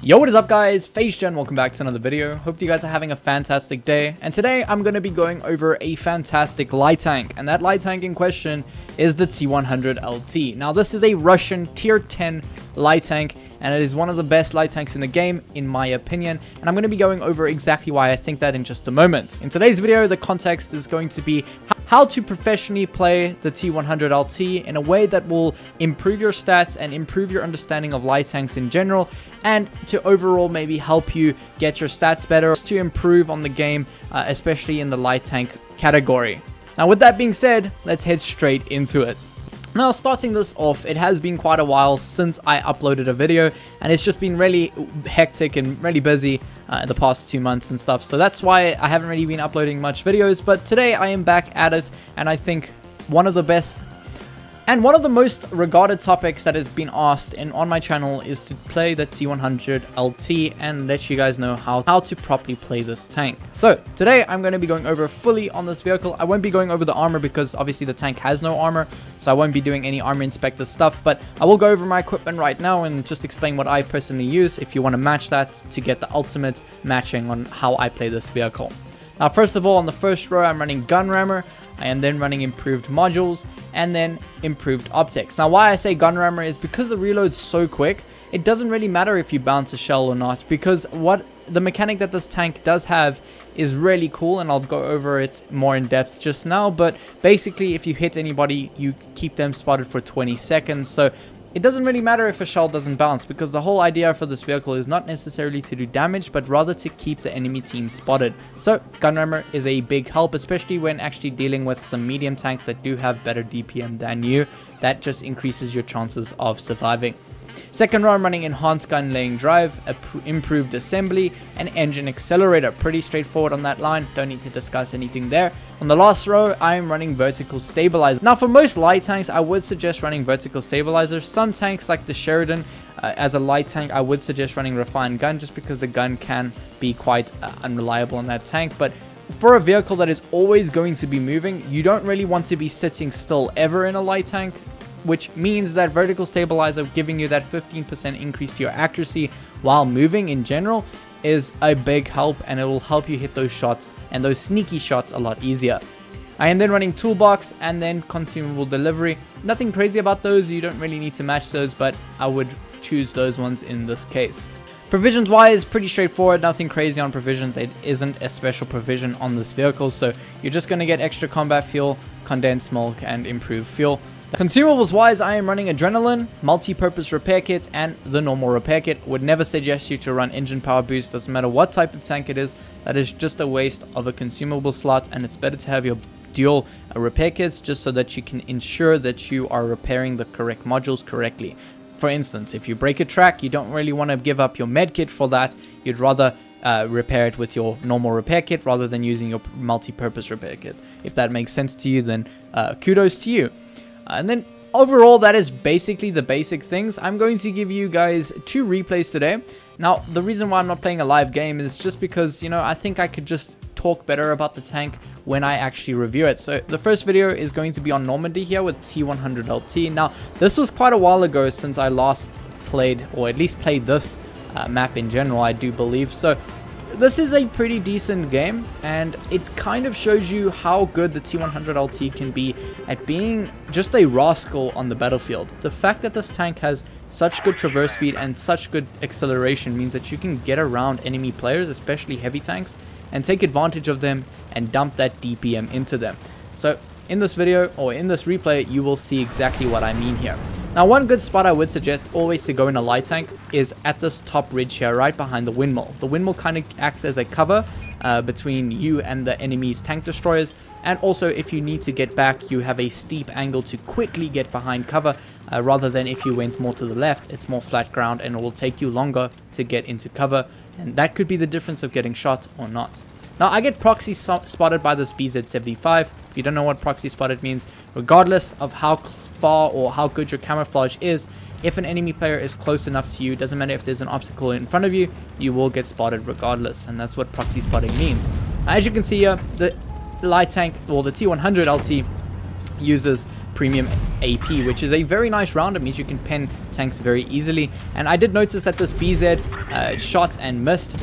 Yo, what is up guys? FaceGen, welcome back to another video. Hope you guys are having a fantastic day. And today I'm going to be going over a fantastic light tank. And that light tank in question is the T100 LT. Now this is a Russian tier 10 light tank. And it is one of the best light tanks in the game, in my opinion. And I'm going to be going over exactly why I think that in just a moment. In today's video, the context is going to be how to professionally play the T100 LT in a way that will improve your stats and improve your understanding of light tanks in general. And to overall maybe help you get your stats better, to improve on the game, especially in the light tank category. Now with that being said, let's head straight into it. Now, starting this off, it has been quite a while since I uploaded a video, and it's just been really hectic and really busy in the past 2 months and stuff. So that's why I haven't really been uploading much videos, but today I am back at it, and I think one of the best and one of the most regarded topics that has been asked on my channel is to play the T100 LT and let you guys know how to properly play this tank. So today I'm going to be going over fully on this vehicle. I won't be going over the armor because obviously the tank has no armor, so I won't be doing any armor inspector stuff, but I will go over my equipment right now and just explain what I personally use if you want to match that to get the ultimate matching on how I play this vehicle. Now first of all, on the first row I'm running gun rammer. I am then running improved modules and then improved optics. Now why I say gun rammer is because the reload's so quick, it doesn't really matter if you bounce a shell or not, because what the mechanic that this tank does have is really cool, and I'll go over it more in depth just now. But basically if you hit anybody, you keep them spotted for 20 seconds. So it doesn't really matter if a shell doesn't bounce, because the whole idea for this vehicle is not necessarily to do damage, but rather to keep the enemy team spotted. So gun rammer is a big help, especially when actually dealing with some medium tanks that do have better DPM than you. That just increases your chances of surviving. Second row, I'm running enhanced gun laying drive, improved assembly, and engine accelerator. Pretty straightforward on that line, don't need to discuss anything there. On the last row, I'm running vertical stabilizer. Now for most light tanks, I would suggest running vertical stabilizer. Some tanks like the Sheridan, as a light tank, I would suggest running refined gun, just because the gun can be quite unreliable on that tank. But for a vehicle that is always going to be moving, you don't really want to be sitting still ever in a light tank, which means that vertical stabilizer giving you that 15% increase to your accuracy while moving in general is a big help, and it will help you hit those shots and those sneaky shots a lot easier. I am then running toolbox and then consumable delivery. Nothing crazy about those, you don't really need to match those, but I would choose those ones in this case. Provisions wise, pretty straightforward, nothing crazy on provisions. It isn't a special provision on this vehicle, so you're just going to get extra combat fuel, condensed milk, and improved fuel. Consumables wise, I am running adrenaline, multi-purpose repair kit, and the normal repair kit. Would never suggest you to run engine power boost, doesn't matter what type of tank it is. That is just a waste of a consumable slot, and it's better to have your dual repair kits just so that you can ensure that you are repairing the correct modules correctly. For instance, if you break a track, you don't really want to give up your med kit for that. You'd rather repair it with your normal repair kit rather than using your multi-purpose repair kit. If that makes sense to you, then kudos to you. And then overall, that is basically the basic things. I'm going to give you guys 2 replays today. Now, the reason why I'm not playing a live game is just because, you know, I think I could just talk better about the tank when I actually review it. So the first video is going to be on Normandy here with T100 LT. Now, this was quite a while ago since I last played, or at least played this map in general, I do believe. So this is a pretty decent game, and it kind of shows you how good the T100 LT can be at being just a rascal on the battlefield. The fact that this tank has such good traverse speed and such good acceleration means that you can get around enemy players, especially heavy tanks, and take advantage of them and dump that DPM into them. So in this video, or in this replay, you will see exactly what I mean here. Now, one good spot I would suggest always to go in a light tank is at this top ridge here, right behind the windmill. The windmill kind of acts as a cover between you and the enemy's tank destroyers, and also if you need to get back, you have a steep angle to quickly get behind cover, rather than if you went more to the left, it's more flat ground and it will take you longer to get into cover, and that could be the difference of getting shot or not. Now, I get proxy spotted by this BZ75. If you don't know what proxy spotted means, regardless of how far or how good your camouflage is, if an enemy player is close enough to you, doesn't matter if there's an obstacle in front of you, you will get spotted regardless, and that's what proxy spotting means. As you can see here, the light tank, or the T100 LT, uses premium AP, which is a very nice round. It means you can pen tanks very easily. And I did notice that this BZ shot and missed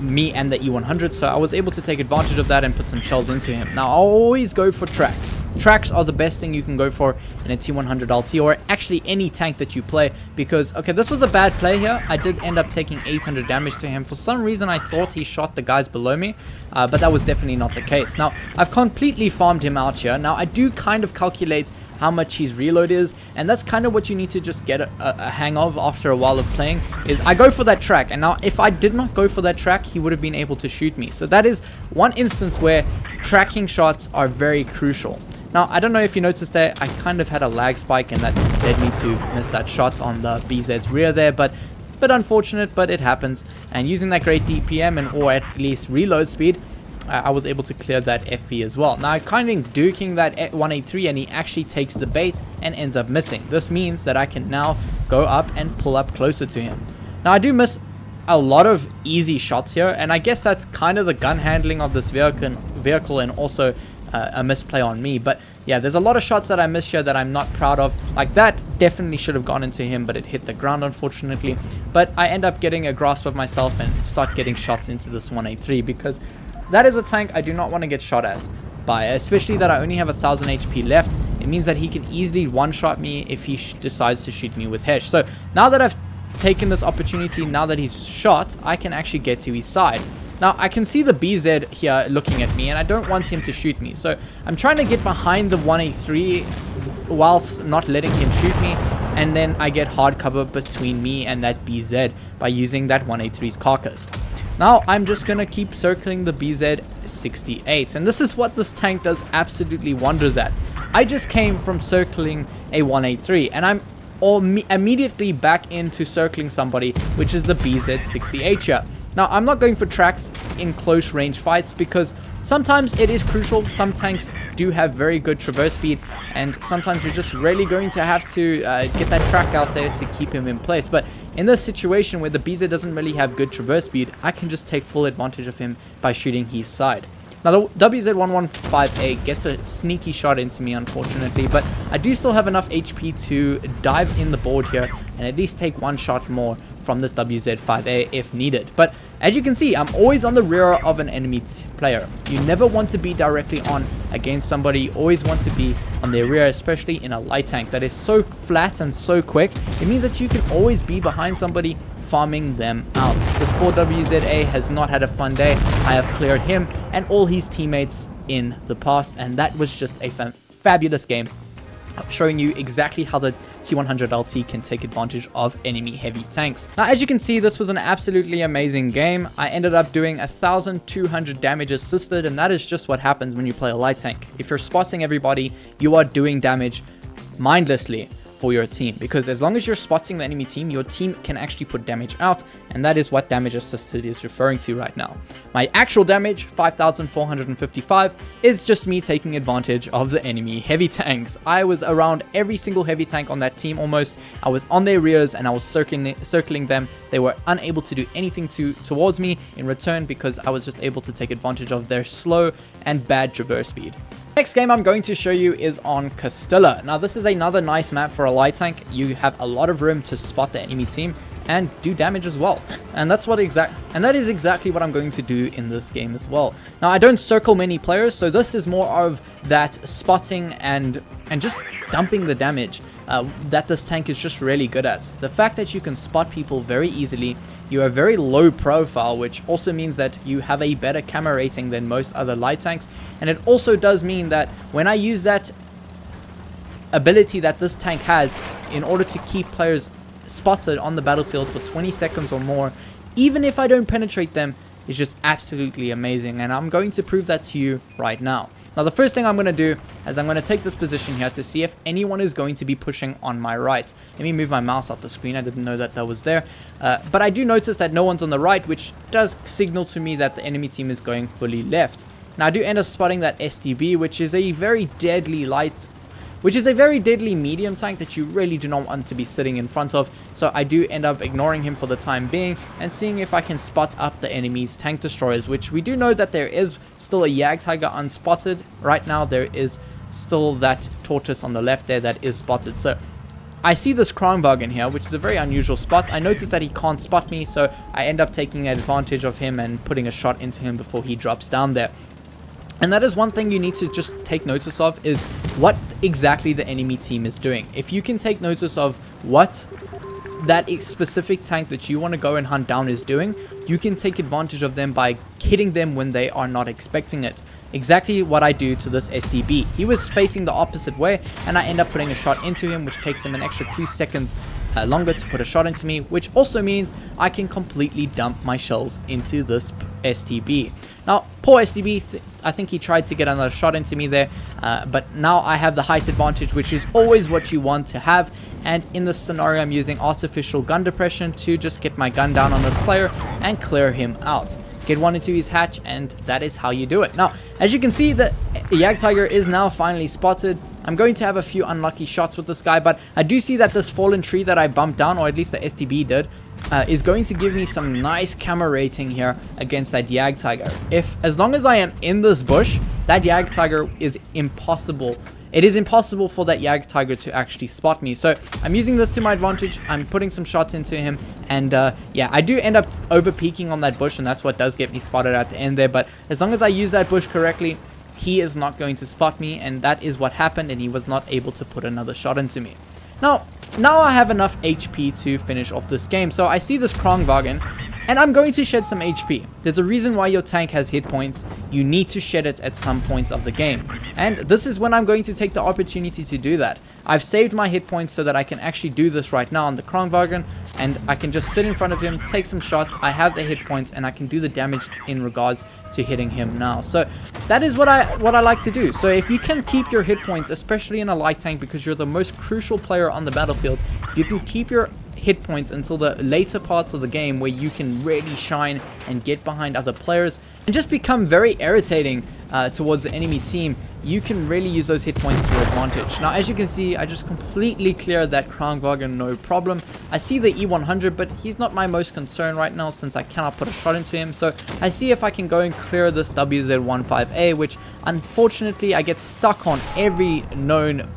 me and the E100, so I was able to take advantage of that and put some shells into him. Now, I'll always go for tracks. Tracks are the best thing you can go for in a T100 LT, or actually any tank that you play, because, okay, this was a bad play here. I did end up taking 800 damage to him. For some reason, I thought he shot the guys below me, but that was definitely not the case. Now, I've completely farmed him out here. Now, I do kind of calculate how much his reload is, and that's kind of what you need to just get a hang of after a while of playing, is I go for that track. And now if I did not go for that track, he would have been able to shoot me. So that is one instance where tracking shots are very crucial. Now, I don't know if you noticed there, I kind of had a lag spike, and that led me to miss that shot on the BZ's rear there, but unfortunate, but it happens. And using that great DPM, and or at least reload speed, I was able to clear that FV as well. Now, I'm kind of duking that 183, and he actually takes the bait and ends up missing. This means that I can now go up and pull up closer to him. Now, I do miss a lot of easy shots here, and I guess that's kind of the gun handling of this vehicle and also a misplay on me. But yeah, there's a lot of shots that I miss here that I'm not proud of. Like that definitely should have gone into him, but it hit the ground, unfortunately. But I end up getting a grasp of myself and start getting shots into this 183, because that is a tank I do not want to get shot at by, especially that I only have 1000 HP left. It means that he can easily one-shot me if he decides to shoot me with Hesh. So now that I've taken this opportunity, now that he's shot, I can actually get to his side. Now, I can see the BZ here looking at me, and I don't want him to shoot me. So I'm trying to get behind the 183 whilst not letting him shoot me, and then I get hard cover between me and that BZ by using that 183's carcass. Now, I'm just going to keep circling the BZ68, and this is what this tank does absolutely wonders at. I just came from circling a 183, and I'm immediately back into circling somebody, which is the BZ68 here. Now, I'm not going for tracks in close range fights, because sometimes it is crucial. Some tanks do have very good traverse speed, and sometimes you're just really going to have to get that track out there to keep him in place. But in this situation where the BZ doesn't really have good traverse speed, I can just take full advantage of him by shooting his side. Now, the WZ115A gets a sneaky shot into me, unfortunately, but I do still have enough HP to dive in the board here and at least take one shot more from this WZ5A if needed. But as you can see, I'm always on the rear of an enemy player. You never want to be directly on against somebody. You always want to be on their rear, especially in a light tank that is so flat and so quick. It means that you can always be behind somebody, farming them out. This poor WZA has not had a fun day. I have cleared him and all his teammates in the past, and that was just a fabulous game, showing you exactly how the T100 LT can take advantage of enemy heavy tanks. Now, as you can see, this was an absolutely amazing game. I ended up doing 1200 damage assisted, and that is just what happens when you play a light tank. If you're spotting everybody, you are doing damage mindlessly for your team, because as long as you're spotting the enemy team, your team can actually put damage out, and that is what damage assisted is referring to right now. My actual damage, 5455, is just me taking advantage of the enemy heavy tanks. I was around every single heavy tank on that team almost. I was on their rears and I was circling them. They were unable to do anything towards me in return, because I was just able to take advantage of their slow and bad traverse speed. Next game I'm going to show you is on Castilla. Now, this is another nice map for a light tank. You have a lot of room to spot the enemy team and do damage as well, and that is exactly what I'm going to do in this game as well. Now, I don't circle many players, so this is more of that spotting and just dumping the damage that this tank is just really good at. The fact that you can spot people very easily, you are very low profile, which also means that you have a better camera rating than most other light tanks, and it also does mean that when I use that ability that this tank has in order to keep players spotted on the battlefield for 20 seconds or more, even if I don't penetrate them, is just absolutely amazing, and I'm going to prove that to you right now. Now, the first thing I'm going to do is I'm going to take this position here to see if anyone is going to be pushing on my right. Let me move my mouse off the screen. I didn't know that was there. But I do notice that no one's on the right, which does signal to me that the enemy team is going fully left. Now, I do end up spotting that STB, which is a very deadly medium tank that you really do not want to be sitting in front of. So I do end up ignoring him for the time being and seeing if I can spot up the enemy's tank destroyers, which we do know that there is still a Jagdtiger unspotted. Right now there is still that Tortoise on the left there that is spotted. So I see this Kronwagen here, which is a very unusual spot. I noticed that he can't spot me, so I end up taking advantage of him and putting a shot into him before he drops down there. And that is one thing you need to just take notice of, is what exactly the enemy team is doing. If you can take notice of what that specific tank that you want to go and hunt down is doing, you can take advantage of them by hitting them when they are not expecting it. Exactly what I do to this SDB. He was facing the opposite way, and I end up putting a shot into him, which takes him an extra 2 seconds longer to put a shot into me, which also means I can completely dump my shells into this SDB. Now, poor SDB, I think he tried to get another shot into me there, but now I have the height advantage, which is always what you want to have. And in this scenario, I'm using artificial gun depression to just get my gun down on this player and clear him out. Get one into his hatch, and that is how you do it. Now, as you can see, the Jagdtiger is now finally spotted. I'm going to have a few unlucky shots with this guy, but I do see that this fallen tree that I bumped down, or at least the SDB did, is going to give me some nice camera rating here against that Jagdtiger. As long as I am in this bush, that Jagdtiger is impossible. It is impossible for that Jagdtiger to actually spot me. So I'm using this to my advantage. I'm putting some shots into him, and yeah, I do end up over peeking on that bush, and that's what does get me spotted at the end there. But as long as I use that bush correctly, he is not going to spot me, and that is what happened, and he was not able to put another shot into me. Now I have enough HP to finish off this game. So I see this Kronwagen, and I'm going to shed some HP. There's a reason why your tank has hit points. You need to shed it at some points of the game. And this is when I'm going to take the opportunity to do that. I've saved my hit points so that I can actually do this right now on the Kronwagen, and I can just sit in front of him, take some shots. I have the hit points, and I can do the damage in regards to hitting him now. So that is what I like to do. So if you can keep your hit points, especially in a light tank, because you're the most crucial player on the battlefield, if you can keep your hit points until the later parts of the game where you can really shine and get behind other players and just become very irritating towards the enemy team, you can really use those hit points to your advantage. Now, as you can see, I just completely cleared that Kronwagen, no problem. I see the E100, but he's not my most concern right now since I cannot put a shot into him. So I see if I can go and clear this WZ15A, which unfortunately I get stuck on every known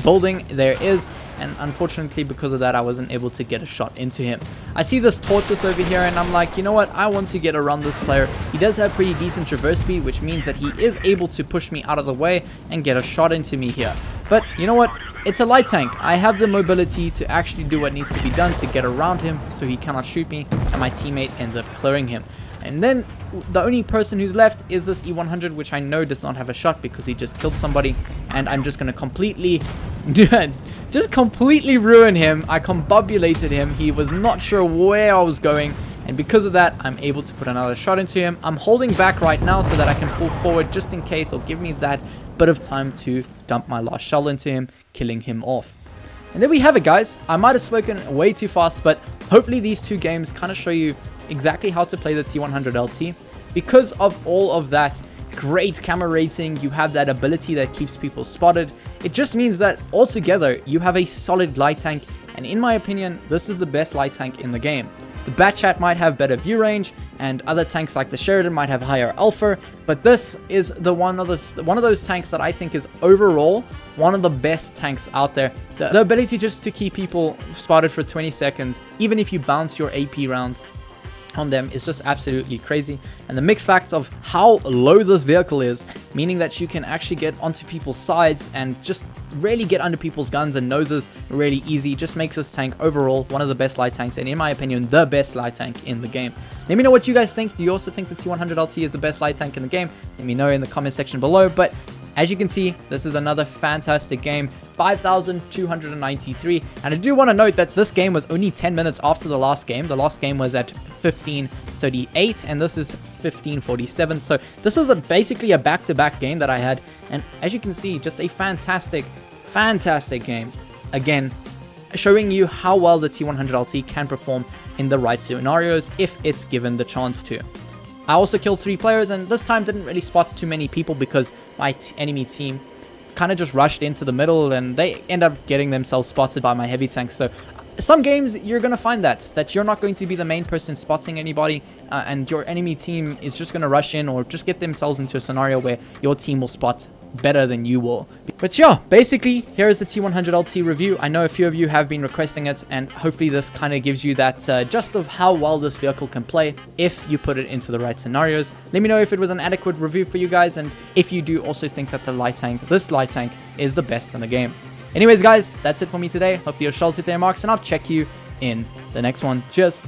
building there is, and unfortunately because of that I wasn't able to get a shot into him. I see this tortoise over here, and I'm like, you know what, I want to get around this player. He does have pretty decent traverse speed, which means that he is able to push me out of the way and get a shot into me here. But you know what, it's a light tank. I have the mobility to actually do what needs to be done to get around him so he cannot shoot me, and my teammate ends up clearing him. And then the only person who's left is this E100, which I know does not have a shot because he just killed somebody, and I'm just going to completely ruin him. I combobulated him. He was not sure where I was going, and because of that, I'm able to put another shot into him. I'm holding back right now so that I can pull forward just in case, or give me that bit of time to dump my last shell into him, killing him off. And there we have it, guys. I might have spoken way too fast, but hopefully these two games kind of show you exactly how to play the T100 LT. Because of all of that great camera rating, you have that ability that keeps people spotted. It just means that altogether you have a solid light tank, and in my opinion, this is the best light tank in the game. The Batchat might have better view range, and other tanks like the Sheridan might have higher alpha, but this is one of those tanks that I think is overall one of the best tanks out there. The ability just to keep people spotted for 20 seconds, even if you bounce your AP rounds on them, is just absolutely crazy. And the mix fact of how low this vehicle is, meaning that you can actually get onto people's sides and just really get under people's guns and noses really easy, just makes this tank overall one of the best light tanks, and in my opinion the best light tank in the game. Let me know what you guys think. Do you also think the T100 LT is the best light tank in the game? Let me know in the comment section below. But as you can see, this is another fantastic game, 5,293. And I do want to note that this game was only 10 minutes after the last game. The last game was at 15:38, and this is 15:47. So this is basically a back-to-back game that I had. And as you can see, just a fantastic game. Again, showing you how well the T100 LT can perform in the right scenarios if it's given the chance to. I also killed 3 players, and this time didn't really spot too many people because my enemy team kind of just rushed into the middle, and they end up getting themselves spotted by my heavy tank. So some games you're going to find that you're not going to be the main person spotting anybody, and your enemy team is just going to rush in or just get themselves into a scenario where your team will spot better than you will. But yeah, basically, here is the T100LT review. I know a few of you have been requesting it, and hopefully this kind of gives you that just of how well this vehicle can play if you put it into the right scenarios. Let me know if it was an adequate review for you guys, and if you do also think that this light tank is the best in the game. Anyways, guys, that's it for me today. Hope your shells hit their marks, and I'll check you in the next one. Cheers.